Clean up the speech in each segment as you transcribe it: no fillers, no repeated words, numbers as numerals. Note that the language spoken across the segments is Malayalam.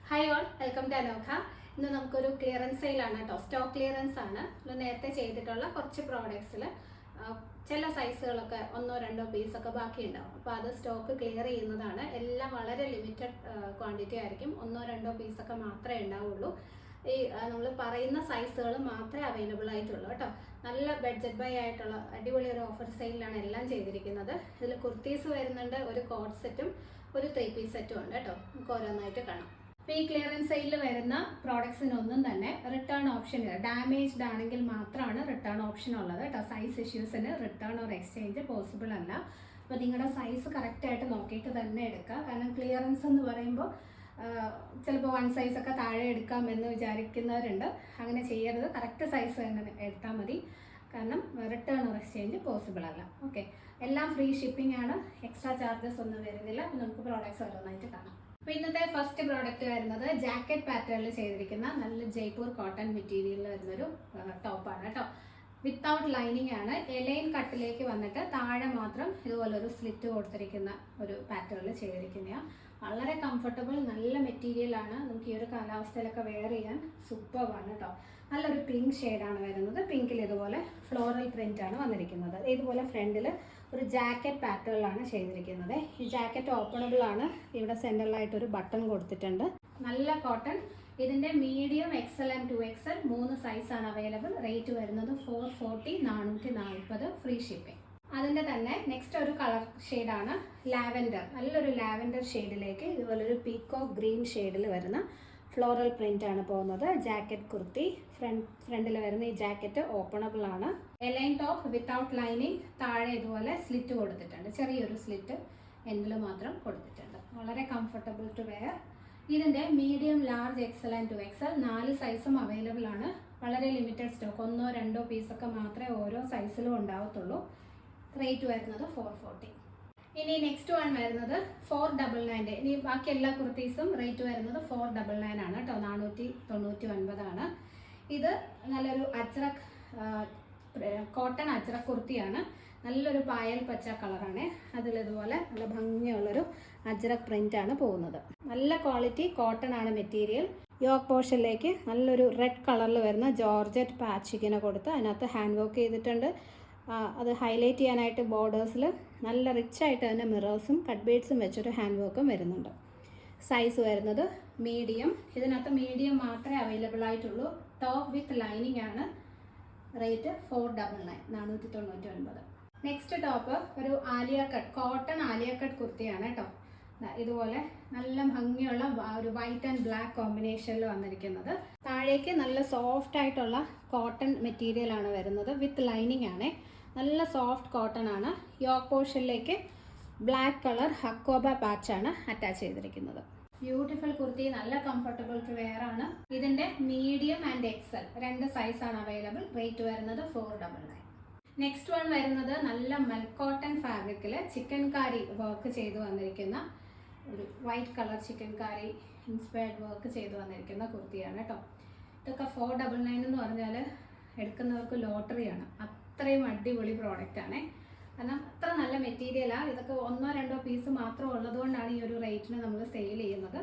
Hi all, welcome to Anokha. ഇന്ന് നമുക്കൊരു ക്ലിയറൻസ് സെയിലാണ് കേട്ടോ. സ്റ്റോക്ക് ക്ലിയറൻസ് ആണ്. നേരത്തെ ചെയ്തിട്ടുള്ള കുറച്ച് പ്രോഡക്ട്സിൽ ചില സൈസുകളൊക്കെ ഒന്നോ രണ്ടോ പീസൊക്കെ ബാക്കി ഉണ്ടാവും. അപ്പോൾ അത് സ്റ്റോക്ക് ക്ലിയർ ചെയ്യുന്നതാണ്. എല്ലാം വളരെ ലിമിറ്റഡ് ക്വാണ്ടിറ്റി ആയിരിക്കും. ഒന്നോ രണ്ടോ പീസൊക്കെ മാത്രമേ ഉണ്ടാവുള്ളൂ. ഈ നമ്മൾ പറയുന്ന സൈസുകൾ മാത്രമേ അവൈലബിൾ ആയിട്ടുള്ളൂ കേട്ടോ. നല്ല ബഡ്ജറ്റ് ബൈ ആയിട്ടുള്ള അടിപൊളി ഒരു ഓഫർ സെയിലാണ് എല്ലാം ചെയ്തിരിക്കുന്നത്. ഇതിൽ കുർത്തീസ് വരുന്നുണ്ട്, ഒരു കോട്ട് സെറ്റും ഒരു 3 പീസ് സെറ്റും ഉണ്ട് കേട്ടോ. നമുക്ക് ഓരോന്നായിട്ട് കാണാം. അപ്പോൾ ഈ ക്ലിയറൻസ് സെയിലിൽ വരുന്ന പ്രോഡക്ട്സിനൊന്നും തന്നെ റിട്ടേൺ ഓപ്ഷൻ ഇല്ല. ഡാമേജ്ഡ് ആണെങ്കിൽ മാത്രമാണ് റിട്ടേൺ ഓപ്ഷൻ ഉള്ളത് കേട്ടോ. സൈസ് ഇഷ്യൂസിന് റിട്ടേൺ ഓർ എക്സ്ചേഞ്ച് പോസിബിൾ അല്ല. അപ്പോൾ നിങ്ങളുടെ സൈസ് കറക്റ്റായിട്ട് നോക്കിയിട്ട് തന്നെ എടുക്കുക. കാരണം ക്ലിയറൻസ് എന്ന് പറയുമ്പോൾ ചിലപ്പോൾ 1 സൈസൊക്കെ താഴെ എടുക്കാമെന്ന് വിചാരിക്കുന്നവരുണ്ട്. അങ്ങനെ ചെയ്യരുത്. കറക്റ്റ് സൈസ് തന്നെ എടുത്താൽ മതി. കാരണം റിട്ടേൺ ഓർ എക്സ്ചേഞ്ച് പോസിബിൾ അല്ല. ഓക്കെ, എല്ലാം ഫ്രീ ഷിപ്പിംഗ് ആണ്. എക്സ്ട്രാ ചാർജസ് ഒന്നും വരുന്നില്ല. അപ്പോൾ നമുക്ക് പ്രോഡക്ട്സ് ഓരോന്നായിട്ട് കാണാം. അപ്പോൾ ഇന്നത്തെ ഫസ്റ്റ് പ്രോഡക്റ്റ് വരുന്നത് ജാക്കറ്റ് പാറ്റേണിൽ ചെയ്തിരിക്കുന്ന നല്ല ജയ്പൂർ കോട്ടൺ മെറ്റീരിയലിൽ വരുന്നൊരു ടോപ്പാണ് കേട്ടോ. വിത്തൗട്ട് ലൈനിങ് ആണ്. എലൈൻ കട്ടിലേക്ക് വന്നിട്ട് താഴെ മാത്രം ഇതുപോലൊരു സ്ലിറ്റ് കൊടുത്തിരിക്കുന്ന ഒരു പാറ്റേണിൽ ചെയ്തിരിക്കുന്നതാണ്. വളരെ കംഫർട്ടബിൾ, നല്ല മെറ്റീരിയലാണ്. നമുക്ക് ഈ ഒരു കാലാവസ്ഥയിലൊക്കെ വെയർ ചെയ്യാൻ സൂപ്പറാണ് കേട്ടോ. നല്ലൊരു പിങ്ക് ഷെയ്ഡാണ് വരുന്നത്. പിങ്കിൽ ഇതുപോലെ ഫ്ലോറൽ പ്രിന്റ് ആണ് വന്നിരിക്കുന്നത്. ഇതുപോലെ ഫ്രണ്ടിൽ ഒരു ജാക്കറ്റ് പാറ്റേണിലാണ് ചെയ്തിരിക്കുന്നത്. ഈ ജാക്കറ്റ് ഓപ്പണബിൾ ആണ്. ഇവിടെ സെൻറ്ററിലായിട്ടൊരു ബട്ടൺ കൊടുത്തിട്ടുണ്ട്. നല്ല കോട്ടൺ. ഇതിൻ്റെ മീഡിയം XL ആൻഡ് 2XL 3 സൈസാണ് അവൈലബിൾ. റേറ്റ് വരുന്നത് 440, 440, ഫ്രീ ഷിപ്പിംഗ്. അതിൻ്റെ തന്നെ നെക്സ്റ്റ് ഒരു കളർ ഷെയ്ഡാണ് ലാവൻഡർ. നല്ലൊരു ലാവൻഡർ ഷെയ്ഡിലേക്ക് ഇതുപോലൊരു പീക്കോ ഗ്രീൻ ഷെയ്ഡിൽ വരുന്ന ഫ്ലോറൽ പ്രിന്റ് ആണ് പോകുന്നത്. ജാക്കറ്റ് കുർത്തി. ഫ്രണ്ടിൽ വരുന്ന ഈ ജാക്കറ്റ് ഓപ്പണബിൾ ആണ്. A-line top without lining. താഴെ ഇതുപോലെ സ്ലിറ്റ് കൊടുത്തിട്ടുണ്ട്. ചെറിയൊരു സ്ലിറ്റ് എൻഡിൽ മാത്രം കൊടുത്തിട്ടുണ്ട്. വളരെ കംഫർട്ടബിൾ ടു വെയർ. ഇതിൻ്റെ medium, large, XL and 2XL 4 സൈസും അവൈലബിൾ ആണ്. വളരെ ലിമിറ്റഡ് സ്റ്റോക്ക്. 1 or 2 പീസൊക്കെ മാത്രമേ ഓരോ സൈസിലും ഉണ്ടാവത്തുള്ളൂ. റേറ്റ് വരുന്നത് 440. ഇനി നെക്സ്റ്റ് വൺ വരുന്നത് 499. ഇനി ബാക്കി എല്ലാ കുർത്തീസും റേറ്റ് വരുന്നത് 499 ആണ് കേട്ടോ. 499 ആണ്. ഇത് നല്ലൊരു അജ്രക് കോട്ടൺ അജ്രക് കുർത്തിയാണ്. നല്ലൊരു പായൽ പച്ച കളറാണ്. അതിലിതുപോലെ നല്ല ഭംഗിയുള്ളൊരു അജ്രക് പ്രിന്റ് ആണ് പോകുന്നത്. നല്ല ക്വാളിറ്റി കോട്ടൺ ആണ് മെറ്റീരിയൽ. യോക്ക് പോർഷനിലേക്ക് നല്ലൊരു റെഡ് കളറിൽ വരുന്ന ജോർജറ്റ് പാച്ച് ഇങ്ങനെ കൊടുത്ത് അതിനകത്ത് ഹാൻഡ് വർക്ക് ചെയ്തിട്ടുണ്ട്. അത് ഹൈലൈറ്റ് ചെയ്യാനായിട്ട് ബോർഡേഴ്സിൽ നല്ല റിച്ച് ആയിട്ട് തന്നെ മിറേഴ്സും കട്ട് ബീഡ്സും വെച്ചൊരു ഹാൻഡ് വർക്കും വരുന്നുണ്ട്. സൈസ് വരുന്നത് മീഡിയം. ഇതിനകത്ത് മീഡിയം മാത്രമേ അവൈലബിൾ ആയിട്ടുള്ളൂ. ടോപ്പ് വിത്ത് ലൈനിങ് ആണ്. റേറ്റ് 499, 499. നെക്സ്റ്റ് ടോപ്പ് ഒരു Alia cut cotton Alia cut കുർത്തിയാണ് കേട്ടോ. ഇതുപോലെ നല്ല ഭംഗിയുള്ള ഒരു വൈറ്റ് ആൻഡ് ബ്ലാക്ക് കോമ്പിനേഷനിൽ വന്നിരിക്കുന്നത്. താഴേക്ക് നല്ല സോഫ്റ്റ് ആയിട്ടുള്ള കോട്ടൺ മെറ്റീരിയൽ ആണ് വരുന്നത്. വിത്ത് ലൈനിങ് ആണ്. നല്ല സോഫ്റ്റ് കോട്ടൺ ആണ്. യോക്ക് പോർഷനിലേക്ക് ബ്ലാക്ക് കളർ ഹക്കോബ പാച്ചാണ് അറ്റാച്ച് ചെയ്തിരിക്കുന്നത്. ബ്യൂട്ടിഫുൾ കുർത്തി. നല്ല കംഫർട്ടബിൾ ടു വെയർ ആണ്. ഇതിൻ്റെ മീഡിയം ആൻഡ് XL 2 സൈസാണ് അവൈലബിൾ. റേറ്റ് വരുന്നത് 499. നെക്സ്റ്റ് വൺ വരുന്നത് നല്ല മൽക്കോട്ടൺ ഫാബ്രിക്കിൽ ചിക്കൻ കാരി വർക്ക് ചെയ്ത് വന്നിരിക്കുന്ന ഒരു വൈറ്റ് കളർ ചിക്കൻ കാരി ഇൻസ്പയർഡ് വർക്ക് ചെയ്ത് വന്നിരിക്കുന്ന കുർത്തിയാണ് കേട്ടോ. ഇതൊക്കെ 499 എന്ന് പറഞ്ഞാൽ എടുക്കുന്നവർക്ക് ലോട്ടറിയാണ്. അത്രയും അടിപൊളി പ്രോഡക്റ്റാണ്. കാരണം അത്ര നല്ല മെറ്റീരിയലാണ്. ഇതൊക്കെ 1 or 2 പീസ് മാത്രം ഉള്ളതുകൊണ്ടാണ് ഈ ഒരു റേറ്റിന് നമ്മൾ സെയിൽ ചെയ്യുന്നത്.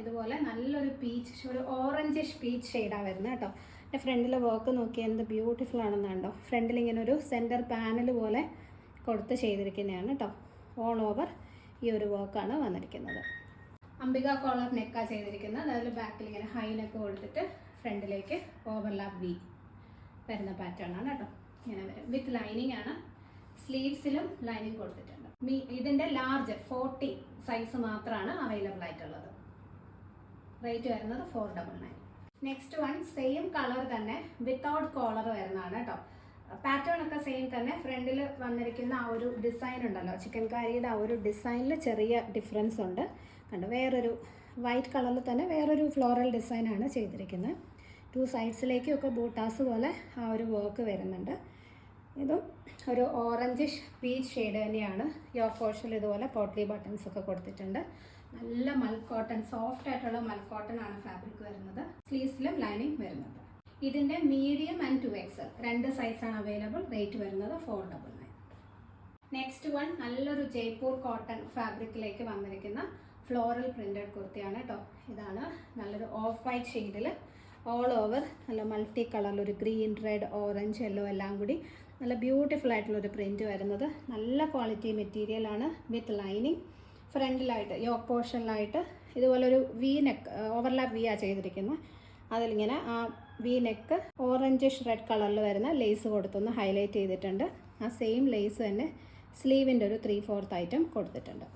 ഇതുപോലെ നല്ലൊരു പീച്ച്, ഒരു ഓറഞ്ചിഷ് പീച്ച് ഷെയ്ഡാണ് വരുന്നത് കേട്ടോ. എൻ്റെ ഫ്രണ്ടിലെ വർക്ക് നോക്കി എന്ത് ബ്യൂട്ടിഫുൾ ആണെന്നുണ്ടോ. ഫ്രണ്ടിൽ ഇങ്ങനെ ഒരു സെൻറ്റർ പാനൽ പോലെ കൊടുത്ത് ചെയ്തിരിക്കുന്നതാണ് കേട്ടോ. ഓൾ ഓവർ ഈ ഒരു വർക്കാണ് വന്നിരിക്കുന്നത്. അംബിക കോളർ നെക്കാണ് ചെയ്തിരിക്കുന്നത്. അതിൽ ബാക്കിൽ ഇങ്ങനെ ഹൈ നെക്ക് കൊടുത്തിട്ട് ഫ്രണ്ടിലേക്ക് ഓവർലാപ്പ് വി വരുന്ന പാറ്റേൺ ആണ് കേട്ടോ. ഇങ്ങനെ വരും. വിത്ത് ലൈനിങ് ആണ്. സ്ലീവ്സിലും ലൈനിങ് കൊടുത്തിട്ടുണ്ട്. ഇതിൻ്റെ ലാർജ് 40 സൈസ് മാത്രമാണ് അവൈലബിൾ ആയിട്ടുള്ളത്. റേറ്റ് വരുന്നത് 499. നെക്സ്റ്റ് വൺ സെയിം കളർ തന്നെ വിത്തൗട്ട് കോളർ വരുന്നതാണ് കേട്ടോ. പാറ്റേൺ ഒക്കെ സെയിം തന്നെ. ഫ്രണ്ടിൽ വന്നിരിക്കുന്ന ആ ഒരു ഡിസൈൻ ഉണ്ടല്ലോ, ചിക്കൻ കാരിയുടെ ആ ഒരു ഡിസൈനിൽ ചെറിയ ഡിഫറൻസ് ഉണ്ട് കണ്ടോ. വേറൊരു വൈറ്റ് കളറിൽ തന്നെ വേറൊരു ഫ്ലോറൽ ഡിസൈനാണ് ചെയ്തിരിക്കുന്നത്. 2 സൈഡ്സിലേക്കും ഒക്കെ ബൂട്ടാസ് പോലെ ആ ഒരു വർക്ക് വരുന്നുണ്ട്. ഇതും ഒരു ഓറഞ്ചിഷ് പീച്ച് ഷെയ്ഡ് തന്നെയാണ്. യോക്ക് പോർഷനിൽ ഇതുപോലെ പോട്ട്ലി ബട്ടൺസ് ഒക്കെ കൊടുത്തിട്ടുണ്ട്. നല്ല മൽക്കോട്ടൺ, സോഫ്റ്റ് ആയിട്ടുള്ള മൽക്കോട്ടൺ ആണ് ഫാബ്രിക് വരുന്നത്. സ്ലീവ്സിലും ലൈനിങ് വരുന്നുണ്ട്. ഇതിൻ്റെ മീഡിയം ആൻഡ് 2XL 2 സൈസാണ് അവൈലബിൾ. റേറ്റ് വരുന്നത് 499. നെക്സ്റ്റ് വൺ നല്ലൊരു ജയ്പൂർ കോട്ടൺ ഫാബ്രിക്കിലേക്ക് വന്നിരിക്കുന്ന ഫ്ലോറൽ പ്രിൻറ്റഡ് കുർത്തിയാണ് കേട്ടോ. ഇതാണ് നല്ലൊരു ഓഫ് വൈറ്റ് ഷെയ്ഡിൽ ഓൾ ഓവർ നല്ല മൾട്ടി കളറിൽ ഒരു ഗ്രീൻ, റെഡ്, ഓറഞ്ച്, യെല്ലോ എല്ലാം കൂടി നല്ല ബ്യൂട്ടിഫുൾ ആയിട്ടുള്ളൊരു പ്രിൻറ്റ് വരുന്നത്. നല്ല ക്വാളിറ്റി മെറ്റീരിയലാണ് വിത്ത് ലൈനിങ്. ഫ്രണ്ടിലായിട്ട് യോക്ക് പോർഷനിലായിട്ട് ഇതുപോലൊരു വി നെക്ക്, ഓവർലാപ്പ് വി ആ ചെയ്തിരിക്കുന്നത്. അതിലിങ്ങനെ ആ വി നെക്ക് ഓറഞ്ചിഷ് റെഡ് കളറിൽ വരുന്ന ലേസ് കൊടുത്തൊന്ന് ഹൈലൈറ്റ് ചെയ്തിട്ടുണ്ട്. ആ സെയിം ലേസ് തന്നെ സ്ലീവിൻ്റെ ഒരു 3/4 ഐറ്റം കൊടുത്തിട്ടുണ്ട്.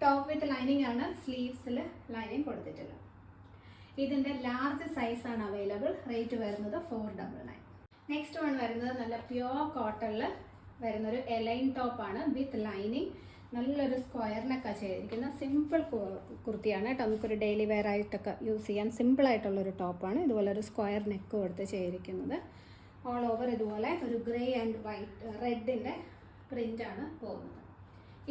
ടോപ്പ് വിത്ത് ലൈനിങ് ആണ്, സ്ലീവ്സിൽ ലൈനിങ് കൊടുത്തിട്ടില്ല. ഇതിൻ്റെ ലാർജ് സൈസാണ് അവൈലബിൾ. റേറ്റ് വരുന്നത് 499. നെക്സ്റ്റ് വൺ വരുന്നത് നല്ല പ്യുവർ കോട്ടണിൽ വരുന്നൊരു എലൈൻ ടോപ്പാണ് വിത്ത് ലൈനിങ്. നല്ലൊരു സ്ക്വയർ നെക്കാണ് ചെയ്തിരിക്കുന്നത്. സിമ്പിൾ കുർത്തിയാണ് കേട്ടോ. നമുക്കൊരു ഡെയിലി വെയർ ആയിട്ടൊക്കെ യൂസ് ചെയ്യാൻ സിമ്പിളായിട്ടുള്ളൊരു ടോപ്പാണ്. ഇതുപോലെ ഒരു സ്ക്വയർ നെക്ക് കൊടുത്ത് ചെയ്തിരിക്കുന്നത്. ഓൾ ഓവർ ഇതുപോലെ ഒരു ഗ്രേ ആൻഡ് വൈറ്റ് റെഡിൻ്റെ പ്രിൻ്റാണ് പോകുന്നത്.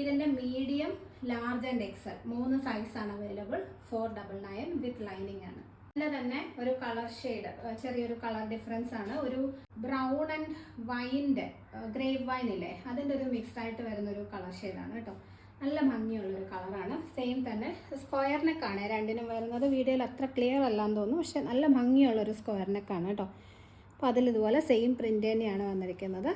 ഇതിൻ്റെ മീഡിയം, ലാർജ് ആൻഡ് എക്സൽ 3 സൈസാണ് അവൈലബിൾ. 499 വിത്ത് ലൈനിങ് ആണ്. ഇതിൻ്റെ തന്നെ ഒരു കളർ ഷെയ്ഡ്, ചെറിയൊരു കളർ ഡിഫറൻസ് ആണ്. ഒരു ബ്രൗൺ ആൻഡ് വൈൻ്റെ, ഗ്രേപ്പ് വൈൻ ഇല്ലേ, അതിൻ്റെ ഒരു മിക്സ്ഡ് ആയിട്ട് വരുന്നൊരു കളർ ഷെയ്ഡാണ് കേട്ടോ. നല്ല ഭംഗിയുള്ളൊരു കളറാണ്. സെയിം തന്നെ സ്ക്വയർ നെക്കാണ് രണ്ടിനും വരുന്നത്. വീഡിയോയിൽ അത്ര ക്ലിയർ അല്ലാന്ന് തോന്നുന്നു, പക്ഷേ നല്ല ഭംഗിയുള്ളൊരു സ്ക്വയർ നെക്കാണ് കേട്ടോ. അപ്പോൾ അതിലിതുപോലെ സെയിം പ്രിൻ്റ് തന്നെയാണ് വന്നിരിക്കുന്നത്.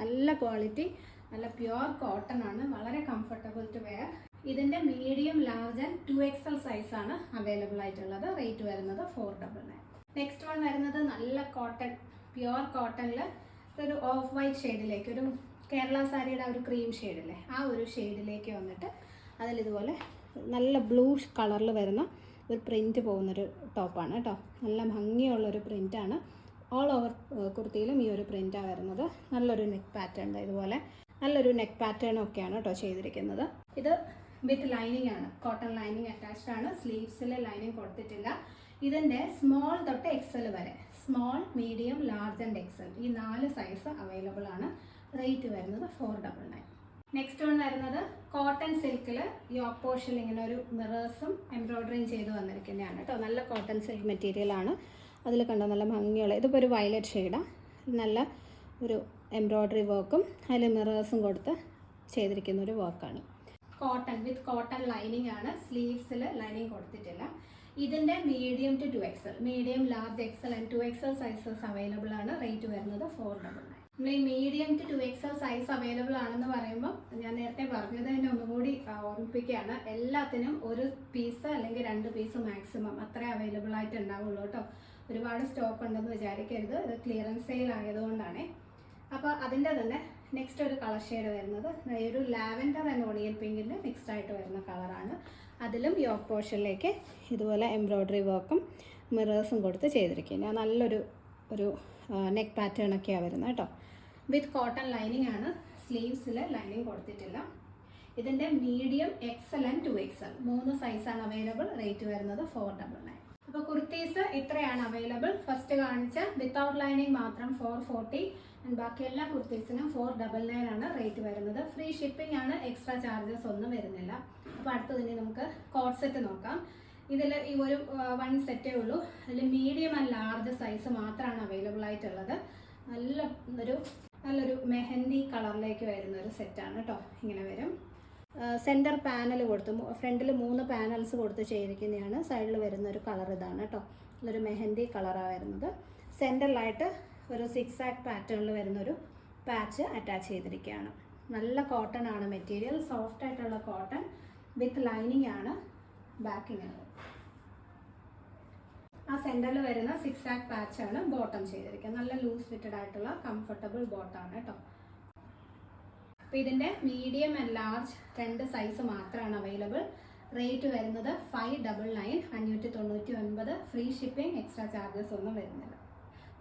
നല്ല ക്വാളിറ്റി, നല്ല പ്യുവർ കോട്ടൺ ആണ്. വളരെ കംഫർട്ടബിൾ ടു വെയർ. ഇതിൻ്റെ മീഡിയം, ലാർജ് ആൻഡ് 2XL സൈസാണ് അവൈലബിൾ ആയിട്ടുള്ളത്. റേറ്റ് വരുന്നത് 499. നെക്സ്റ്റ് വൺ വരുന്നത് നല്ല കോട്ടൺ, പ്യുവർ കോട്ടണിൽ ഒരു ഓഫ് വൈറ്റ് ഷെയ്ഡിലേക്ക്, ഒരു കേരള സാരിയുടെ ഒരു ക്രീം ഷെയ്ഡില്ലേ, ആ ഒരു ഷെയ്ഡിലേക്ക് വന്നിട്ട് അതിലിതുപോലെ നല്ല ബ്ലൂ കളറിൽ വരുന്ന ഒരു പ്രിൻറ്റ് പോകുന്നൊരു ടോപ്പാണ് കേട്ടോ. നല്ല ഭംഗിയുള്ളൊരു പ്രിൻ്റാണ്. ഓൾ ഓവർ കുർത്തിയിലും ഈ ഒരു പ്രിൻ്റാണ് വരുന്നത്. നല്ലൊരു നെക്ക് പാറ്റേൺ, ഇതുപോലെ നല്ലൊരു നെക്ക് പാറ്റേൺ ഒക്കെയാണ് കേട്ടോ ചെയ്തിരിക്കുന്നത്. ഇത് വിത്ത് ലൈനിങ് ആണ്, കോട്ടൺ ലൈനിങ് അറ്റാച്ച്ഡ് ആണ്. സ്ലീവ്സിൽ ലൈനിങ് കൊടുത്തിട്ടില്ല. ഇതിൻ്റെ സ്മോൾ തൊട്ട് എക്സൽ വരെ, small, medium, large and Excel, ഈ 4 സൈസ് അവൈലബിൾ ആണ്. റേറ്റ് വരുന്നത് 499. നെക്സ്റ്റ് വൺ വരുന്നത് കോട്ടൺ സിൽക്കിൽ യോക്ക് പോർഷനിൽ ഇങ്ങനെ ഒരു മിറേഴ്സും എംബ്രോയ്ഡറിയും ചെയ്ത് വന്നിരിക്കുന്നതാണ് കേട്ടോ. നല്ല കോട്ടൺ സിൽക്ക് മെറ്റീരിയലാണ്. അതിൽ കണ്ടോ നല്ല ഭംഗിയുള്ള, ഇതിപ്പോൾ ഒരു വയലറ്റ് ഷെയ്ഡാണ്. നല്ല ഒരു എംബ്രോയ്ഡറി വർക്കും അതിൽ മിറേഴ്സും കൊടുത്ത് ചെയ്തിരിക്കുന്ന ഒരു വർക്കാണ്. കോട്ടൺ വിത്ത് കോട്ടൺ ലൈനിങ് ആണ്. സ്ലീവ്സിൽ ലൈനിങ് കൊടുത്തിട്ടില്ല. ഇതിൻ്റെ medium to 2XL, medium, large, XL and 2XL sizes available ആണ്. റേറ്റ് വരുന്നത് 499. നമ്മൾ ഈ medium to 2XL size available ആണെന്ന് പറയുമ്പോൾ ഞാൻ നേരത്തെ പറഞ്ഞത് തന്നെ ഒന്നുകൂടി ഓർമ്മിപ്പിക്കുകയാണ്. എല്ലാത്തിനും ഒരു പീസ് അല്ലെങ്കിൽ 2 പീസ് മാക്സിമം അത്രേ അവൈലബിൾ ആയിട്ട് ഉണ്ടാവുള്ളൂ കേട്ടോ. ഒരുപാട് സ്റ്റോക്ക് ഉണ്ടെന്ന് വിചാരിക്കരുത്. ഇത് ക്ലിയറൻസ് സെയിൽ ആയതുകൊണ്ടാണ്. അപ്പോൾ അതിൻ്റെ തന്നെ നെക്സ്റ്റ് ഒരു കളർ ഷെയ്ഡ് വരുന്നത് ഒരു ലാവൻഡർ ആൻഡ് ഓണിയൻ പിങ്കിൻ്റെ മിക്സ്ഡ് ആയിട്ട് വരുന്ന കളറാണ്. അതിലും യോക്ക് പോർഷനിലേക്ക് ഇതുപോലെ എംബ്രോയ്ഡറി വർക്കും മിറേഴ്സും കൊടുത്ത് ചെയ്തിരിക്കുന്നത്. നല്ലൊരു നെക്ക് പാറ്റേൺ ഒക്കെയാണ് വരുന്നത് കേട്ടോ. വിത്ത് കോട്ടൺ ലൈനിങ് ആണ്. സ്ലീവ്സിൽ ലൈനിങ് കൊടുത്തിട്ടില്ല. ഇതിൻ്റെ മീഡിയം, എക്സൽ ആൻഡ് 2XL 3 സൈസാണ് അവൈലബിൾ. റേറ്റ് വരുന്നത് 499. അപ്പോൾ കുർത്തീസ് ഇത്രയാണ് അവൈലബിൾ. ഫസ്റ്റ് കാണിച്ച വിത്തൗട്ട് ലൈനിങ് മാത്രം 440 ആൻഡ് ബാക്കി എല്ലാ കുർത്തീസിനും 499 ആണ് റേറ്റ് വരുന്നത്. ഫ്രീ ഷിപ്പിംഗ് ആണ്, എക്സ്ട്രാ ചാർജസ് ഒന്നും വരുന്നില്ല. അപ്പോൾ അടുത്ത് തന്നെ നമുക്ക് കോട്ട് സെറ്റ് നോക്കാം. ഇതിൽ ഈ ഒരു 1 സെറ്റേ ഉള്ളൂ. അതിൽ മീഡിയം ആൻഡ് ലാർജ് സൈസ് മാത്രമാണ് അവൈലബിൾ ആയിട്ടുള്ളത്. നല്ലൊരു മെഹന്തി കളറിലേക്ക് വരുന്ന ഒരു സെറ്റാണ് കേട്ടോ. ഇങ്ങനെ വരും. സെൻറ്റർ പാനൽ കൊടുത്ത് ഫ്രണ്ടിൽ 3 പാനൽസ് കൊടുത്ത് ചെയ്തിരിക്കുന്നതാണ്. സൈഡിൽ വരുന്ന ഒരു കളർ ഇതാണ് കേട്ടോ. നല്ലൊരു മെഹന്തി കളറാണ് വരുന്നത്. സെൻറ്ററിലായിട്ട് ഒരു 6 പാറ്റേണിൽ വരുന്നൊരു പാച്ച് അറ്റാച്ച് ചെയ്തിരിക്കുകയാണ്. നല്ല കോട്ടൺ ആണ് മെറ്റീരിയൽ, സോഫ്റ്റ് ആയിട്ടുള്ള കോട്ടൺ വിത്ത് ലൈനിങ് ആണ്. ബാക്കിങ്ങാണ് ആ സെൻറ്ററിൽ വരുന്ന 6 പാച്ചാണ് ബോട്ടം ചെയ്തിരിക്കുന്നത്. നല്ല ലൂസ് ഫിറ്റഡ് ആയിട്ടുള്ള കംഫർട്ടബിൾ ബോട്ടമാണ് കേട്ടോ. അപ്പോൾ ഇതിൻ്റെ മീഡിയം ആൻഡ് ലാർജ് 2 സൈസ് മാത്രമാണ് അവൈലബിൾ. റേറ്റ് വരുന്നത് 599, 599. ഫ്രീ ഷിപ്പിംഗ്, എക്സ്ട്രാ ചാർജസ് ഒന്നും വരുന്നില്ല.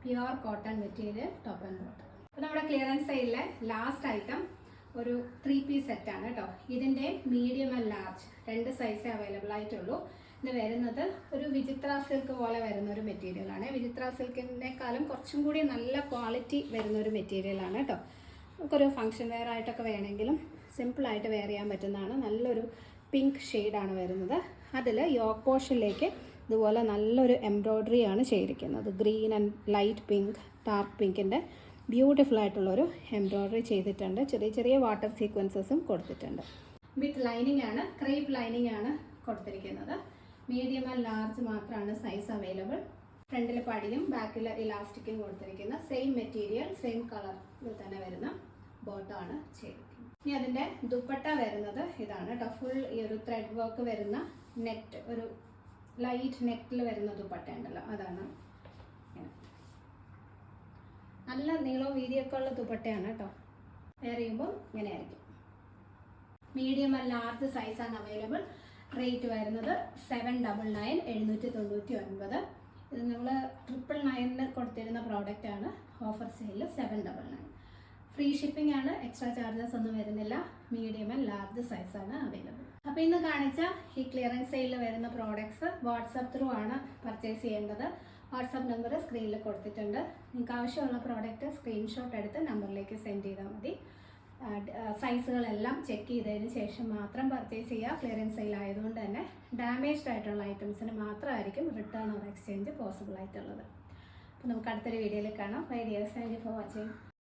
Pure cotton material, top and bottom. അപ്പോൾ നമ്മുടെ ക്ലിയറൻസ് സെയിലിലെ ലാസ്റ്റ് ഐറ്റം ഒരു 3 പീസ് സെറ്റാണ് കേട്ടോ. ഇതിൻ്റെ മീഡിയം ആൻഡ് ലാർജ് 2 സൈസേ അവൈലബിൾ ആയിട്ടുള്ളൂ. ഇത് വരുന്നത് ഒരു വിചിത്ര സിൽക്ക് പോലെ വരുന്ന ഒരു മെറ്റീരിയലാണ്. വിചിത്ര സിൽക്കിനേക്കാളും കുറച്ചും കൂടി നല്ല ക്വാളിറ്റി വരുന്നൊരു മെറ്റീരിയലാണ് കേട്ടോ. നമുക്കൊരു ഫങ്ഷൻ വെയർ ആയിട്ടൊക്കെ വേണമെങ്കിലും സിമ്പിളായിട്ട് വെയർ ചെയ്യാൻ പറ്റുന്നതാണ്. നല്ലൊരു പിങ്ക് ഷെയ്ഡാണ് വരുന്നത്. അതിൽ യോക്ക് പോർഷനിലേക്ക് ഇതുപോലെ നല്ലൊരു എംബ്രോയ്ഡറി ആണ് ചെയ്തിരിക്കുന്നത്. Green and light pink, dark പിങ്കിൻ്റെ ബ്യൂട്ടിഫുൾ ആയിട്ടുള്ളൊരു എംബ്രോയ്ഡറി ചെയ്തിട്ടുണ്ട്. ചെറിയ ചെറിയ വാട്ടർ സീക്വൻസസും കൊടുത്തിട്ടുണ്ട്. വിത്ത് ലൈനിങ് ആണ്, ക്രേപ്പ് ലൈനിങ് ആണ് കൊടുത്തിരിക്കുന്നത്. മീഡിയം ആൻഡ് ലാർജ് മാത്രമാണ് സൈസ് അവൈലബിൾ. ഫ്രണ്ടിൽ പടിയും ബാക്കിൽ ഇലാസ്റ്റിക്കും കൊടുത്തിരിക്കുന്ന സെയിം മെറ്റീരിയൽ സെയിം കളറിൽ തന്നെ വരുന്ന ബോട്ടം ആണ് ചെയ്തിരിക്കുന്നത്. ഇനി അതിൻ്റെ ദുപ്പട്ട വരുന്നത് ഇതാണ് കേട്ടോ. ഫുൾ ഈ ഒരു ത്രെഡ് വർക്ക് വരുന്ന നെറ്റ്, ഒരു ലൈറ്റ് നെറ്റിൽ വരുന്ന ദുപ്പട്ട ഉണ്ടല്ലോ, അതാണ്. നല്ല നീളവും വീതിയൊക്കെ ഉള്ള ദുപ്പട്ടയാണ് കേട്ടോ. വെയർ ചെയ്യുമ്പോൾ ഇങ്ങനെ ആയിരിക്കും. മീഡിയം ആൻഡ് ലാർജ് സൈസാണ് അവൈലബിൾ. റേറ്റ് വരുന്നത് 799, 799. ഇത് നമ്മൾ 999 കൊടുത്തിരുന്ന പ്രോഡക്റ്റ് ആണ്. ഓഫർ സെയിലിൽ 799. ഫ്രീ ഷിപ്പിംഗ് ആണ്, എക്സ്ട്രാ ചാർജസ് ഒന്നും വരുന്നില്ല. മീഡിയം ആൻഡ് ലാർജ് സൈസാണ് അവൈലബിൾ. അപ്പോൾ ഇന്ന് കാണിച്ച ഈ ക്ലിയറൻസ് സെയിലിൽ വരുന്ന പ്രോഡക്ട്സ് വാട്സാപ്പ് ത്രൂ ആണ് പർച്ചേസ് ചെയ്യേണ്ടത്. വാട്സാപ്പ് നമ്പർ സ്ക്രീനിൽ കൊടുത്തിട്ടുണ്ട്. നിങ്ങൾക്ക് ആവശ്യമുള്ള പ്രോഡക്റ്റ് സ്ക്രീൻഷോട്ട് എടുത്ത് നമ്പറിലേക്ക് സെൻഡ് ചെയ്താൽ മതി. സൈസുകളെല്ലാം ചെക്ക് ചെയ്തതിന് ശേഷം മാത്രം പർച്ചേസ് ചെയ്യുക. ക്ലിയറൻസ് സെയിൽ ആയതുകൊണ്ട് തന്നെ ഡാമേജ്ഡ് ആയിട്ടുള്ള ഐറ്റംസിന് മാത്രമായിരിക്കും റിട്ടേൺ ഓർ എക്സ്ചേഞ്ച് പോസിബിൾ ആയിട്ടുള്ളത്. അപ്പോൾ നമുക്ക് അടുത്തൊരു വീഡിയോയിൽ കാണാം. Bye dears, thank you for watching.